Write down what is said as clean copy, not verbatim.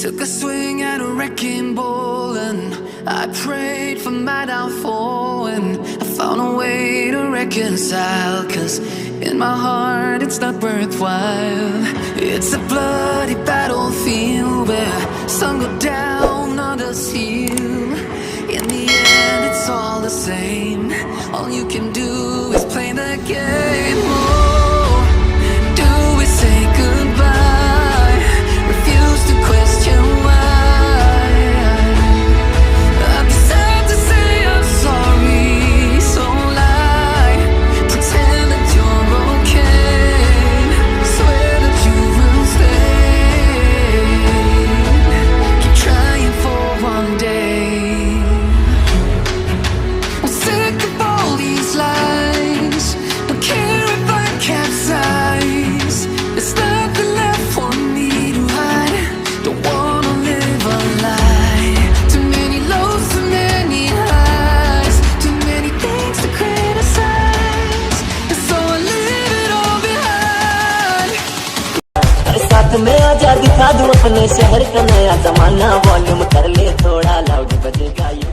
Took a swing at a wrecking ball and I prayed for my downfall, and I found a way to reconcile, 'cause in my heart it's not worthwhile. It's a bloody battlefield where some go down, others heal. In the end it's all the same. All you can do is play the game. Oh, do we say goodbye? Refuse to question why. I'm sad to say I'm sorry, so lie. Pretend that you're okay. Swear that you will stay. Keep trying for one day. I'm sick of all these lies. Don't care if I capsize. There's nothing left for me to hide. Don't wanna live a lie. Too many lows, too many highs. Too many things to criticize. And so I leave it all behind. साथ में आजा दिखा दूं अपने शहर का नया जमाना, वॉल्यूम कर ले थोड़ा, लाउड बजेगा ये